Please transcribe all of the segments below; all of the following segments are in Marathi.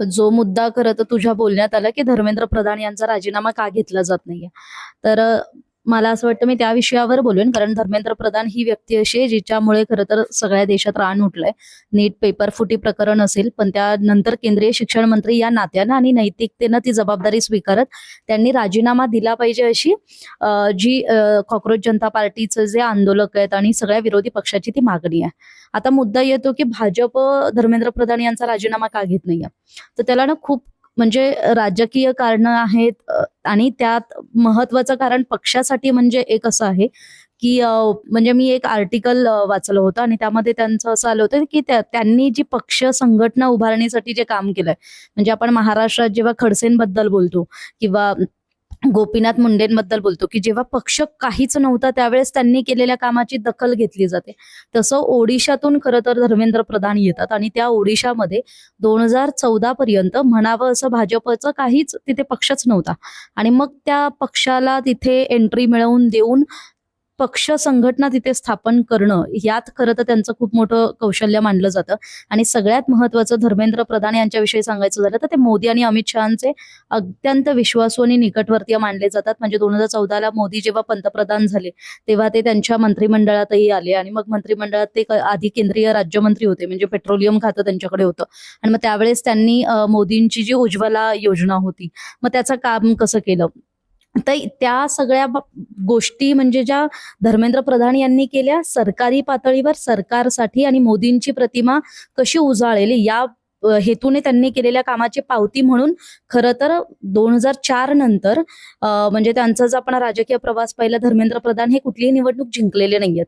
जो मुद्दा खरं तर तुझ्या बोलण्यात आला की धर्मेंद्र प्रधान यांचा राजीनामा का घेतला जात नाहीये. तर मला असं वाटतं मी त्या विषयावर बोलेन, कारण धर्मेंद्र प्रधान ही व्यक्ती अशी आहे जिच्यामुळे खरं तर सगळ्या देशात रान उठलंय. नीट पेपर फुटी प्रकरण असेल, पण त्यानंतर केंद्रीय शिक्षण मंत्री या नात्यानं आणि नैतिकतेनं ती जबाबदारी स्वीकारत त्यांनी राजीनामा दिला पाहिजे अशी जी कॉक्रोच जनता पार्टीचं जे आंदोलक आहेत आणि सगळ्या विरोधी पक्षाची ती मागणी आहे. आता मुद्दा येतो की भाजप धर्मेंद्र प्रधान यांचा राजीनामा का घेत नाहीये. तर त्याला ना खूप म्हणजे राजकीय कारणं आहेत, आणि त्यात महत्वाचं कारण पक्षासाठी म्हणजे एक असं आहे की म्हणजे मी एक आर्टिकल वाचलं होतं आणि त्यामध्ये त्यांचं असं आलं होतं की त्यांनी जी पक्ष संघटना उभारणीसाठी जे काम केलंय, म्हणजे आपण महाराष्ट्रात जेव्हा खडसेंबद्दल बोलतो किंवा गोपीनाथ मुंडेंबद्दल बोलतो की जेव्हा पक्ष काहीच नव्हता त्यावेळेस त्यांनी केलेल्या कामाची दखल घेतली जाते, तसं ओडिशातून खरं तर धर्मेंद्र प्रधान येतात आणि त्या ओडिशामध्ये 2014 पर्यंत म्हणावं असं भाजपचं काहीच तिथे पक्षच नव्हता. आणि मग त्या पक्षाला तिथे एंट्री मिळवून देऊन पक्ष संघटना तिथे स्थापन करणं, यात खरं तर त्यांचं खूप मोठं कौशल्य मानलं जातं. आणि सगळ्यात महत्वाचं धर्मेंद्र प्रधान यांच्याविषयी सांगायचं झालं तर ते मोदी आणि अमित शहाचे अत्यंत विश्वासू आणि निकटवर्तीय मानले जातात. म्हणजे 2014ला मोदी जेव्हा पंतप्रधान झाले तेव्हा ते त्यांच्या मंत्रिमंडळातही आले आणि मग मंत्रिमंडळात ते आधी केंद्रीय राज्यमंत्री होते, म्हणजे पेट्रोलियम खातं त्यांच्याकडे होतं. आणि मग त्यावेळेस त्यांनी मोदींची जी उज्ज्वला योजना होती, मग त्याचं काम कसं केलं, तर त्या सगळ्या गोष्टी म्हणजे ज्या धर्मेंद्र प्रधान यांनी केल्या सरकारी पातळीवर सरकारसाठी, आणि मोदींची प्रतिमा कशी उजाळेल या हेतूने त्यांनी केलेल्या कामाची पावती म्हणून खरं तर 2004 नंतर म्हणजे त्यांचा जर आपण राजकीय प्रवास पाहिला, धर्मेंद्र प्रधान हे कुठलीही निवडणूक जिंकलेले नाहीयेत,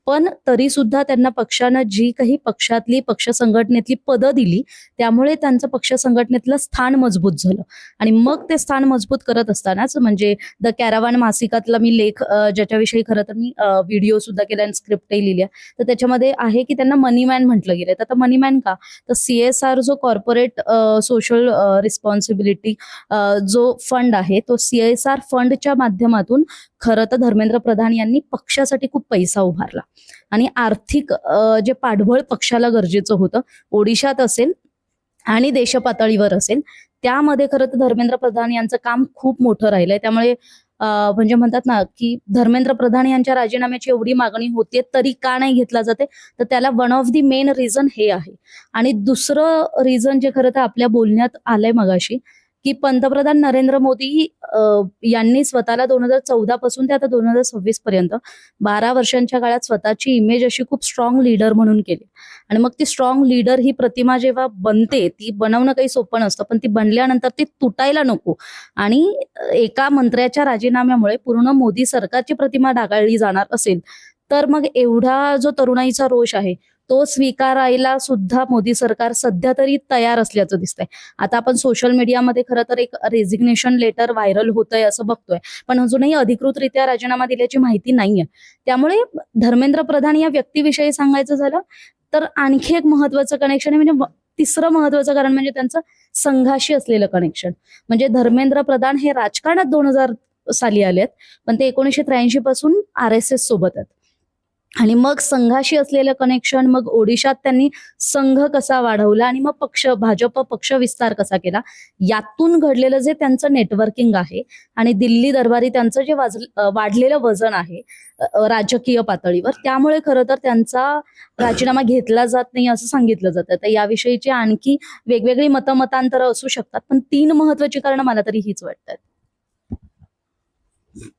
पण तरी सुद्धा त्यांना पक्षानं जी काही पक्षातली पक्ष संघटनेतली पदं दिली त्यामुळे त्यांचं पक्ष संघटनेतलं स्थान मजबूत झालं. आणि मग ते स्थान मजबूत करत असतानाच म्हणजे द कॅरावान मासिकातला मी लेख ज्याच्याविषयी खरं तर मी व्हिडिओ सुद्धा केला आणि स्क्रिप्टही लिहिली, तर त्याच्यामध्ये आहे की त्यांना मनीमॅन म्हटलं गेलंय. तर आता मनीमॅन का, तर CSR जो कॉर्पोरेट सोशल रिस्पॉन्सिबिलिटी जो फंड आहे, तो CSR फंडच्या माध्यमातून खरं तर धर्मेंद्र प्रधान यांनी पक्षासाठी खूप पैसा उभारला. आणि आर्थिक जे पाठबळ पक्षाला गरजेचं होतं, ओडिशात असेल आणि देशपातळीवर असेल, त्यामध्ये खरं तर धर्मेंद्र प्रधान यांचं काम खूप मोठं राहिलंय. त्यामुळे म्हणजे म्हणतात ना की धर्मेंद्र प्रधान यांच्या राजीनाम्याची एवढी मागणी होते तरी का नाही घेतला जाते, तर त्याला one of the main reason हे आहे. आणि दुसरं रिझन जे खरं तर आपल्या बोलण्यात आलंय मगाशी, की पंतप्रधान नरेंद्र मोदी यांनी स्वतःला 2014 पासून ते आता 2026 पर्यंत 12 वर्षांच्या काळात स्वतःची इमेज अशी खूप स्ट्रॉंग लीडर म्हणून केली. आणि मग ती स्ट्रॉंग लीडर ही प्रतिमा जेव्हा बनते, ती बनवणं काही सोपं नसतं, पण ती बनल्यानंतर ती तुटायला नको. आणि एका मंत्र्याच्या राजीनाम्यामुळे पूर्ण मोदी सरकारची प्रतिमा डागाळली जाणार असेल, तर मग एवढा जो तरुणाईचा रोष आहे तो स्वीकारायला सुद्धा मोदी सरकार सध्या तरी तयार असल्याचं दिसतंय. आता आपण सोशल मीडियामध्ये खरं तर एक रेझिग्नेशन लेटर व्हायरल होतंय असं बघतोय, पण अजूनही अधिकृतरित्या राजीनामा दिल्याची माहिती नाहीये. त्यामुळे धर्मेंद्र प्रधान या व्यक्तीविषयी सांगायचं झालं तर आणखी एक महत्वाचं कनेक्शन आहे, म्हणजे तिसरं महत्वाचं कारण म्हणजे त्यांचं संघाशी असलेलं कनेक्शन. म्हणजे धर्मेंद्र प्रधान हे राजकारणात 2000 साली आलेत, पण ते 1983 पासून RSS सोबत आहेत. आणि मग संघाशी असलेलं कनेक्शन, मग ओडिशात त्यांनी संघ कसा वाढवला आणि मग भाजप पक्ष विस्तार कसा केला, यातून घडलेलं जे त्यांचं नेटवर्किंग आहे आणि दिल्ली दरबारी त्यांचं जे वाढलेलं वजन आहे राजकीय पातळीवर, त्यामुळे खरं तर त्यांचा राजीनामा घेतला जात नाही असं सांगितलं जातं. तर याविषयीची आणखी वेगवेगळी मतांतरं असू शकतात, पण 3 महत्वाची कारणं मला तरी हीच वाटतात.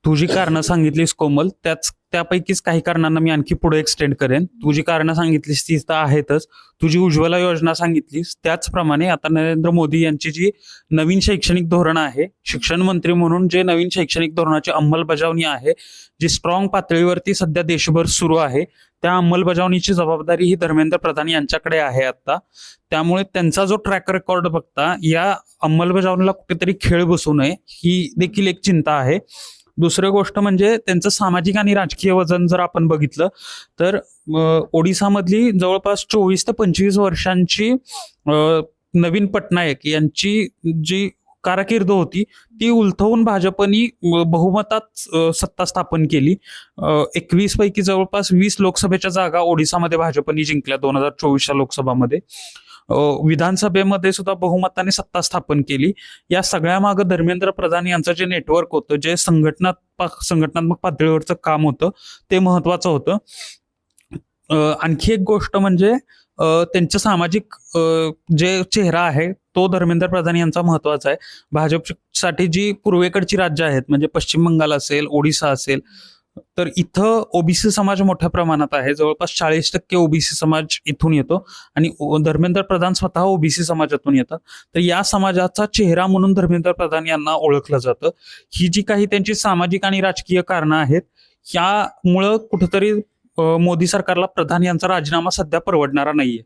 तू जी कारणं सांगितलीस कोमल, त्यापैकीच काही कारणांना मी आणखी पुढे एक्सटेंड करेन. तू जी कारणं सांगितलीस ती तर आहेतच. तुझी उज्ज्वला योजना सांगितलीस त्याचप्रमाणे आता नरेंद्र मोदी यांची जी नवीन शैक्षणिक धोरण आहे, शिक्षण मंत्री म्हणून जे नवीन शैक्षणिक धोरणाची अंमलबजावणी आहे, जी स्ट्रॉंग पातळीवरती सध्या देशभर सुरू आहे, त्या अंमलबजावणीची जबाबदारी ही धर्मेंद्र प्रधान यांच्याकडे आहे आता. त्यामुळे त्यांचा जो ट्रॅक रेकॉर्ड बघता या अंमलबजावणीला कुठेतरी खेळ बसू नये ही देखील एक चिंता आहे. दुसरी गोष्ट म्हणजे त्यांचं सामाजिक आणि राजकीय वजन जर आपण बघितलं तर ओडिसामधली जवळपास 24 ते 25 वर्षांची नवीन पटनायक यांची जी कारकीर्द होती ती उलथवून भाजपनी बहुमतात सत्ता स्थापन केली. 21 पैकी जवळपास 20 लोकसभेच्या जागा ओडिसामध्ये भाजपनी जिंकल्या 2024च्या लोकसभामध्ये. विधानसभेमध्ये सुद्धा बहुमताने सत्ता स्थापन केली. या सगळ्या मागे धर्मेंद्र प्रधान यांचं जे नेटवर्क होतं, जे संघटनात्मक पातळीवरचं काम होतं, ते महत्वाचं होतं. आणखी एक गोष्ट म्हणजे त्यांचं सामाजिक जे चेहरा आहे तो धर्मेंद्र प्रधान यांचा महत्वाचा आहे. भाजपसाठी जी पूर्वेकडची राज्य आहेत, म्हणजे पश्चिम बंगाल असेल, ओडिसा असेल, तर इथं ओबीसी समाज मोठ्या प्रमाणात आहे. जवळपास 40% ओबीसी समाज इथून येतो आणि धर्मेंद्र प्रधान स्वतः ओबीसी समाजातून येतात. तर या समाजाचा चेहरा म्हणून धर्मेंद्र प्रधान यांना ओळखलं जातं. ही जी काही त्यांची सामाजिक आणि राजकीय कारणं आहेत, यामुळं कुठंतरी मोदी सरकारला प्रधान यांचा राजीनामा सध्या परवडणारा नाहीये.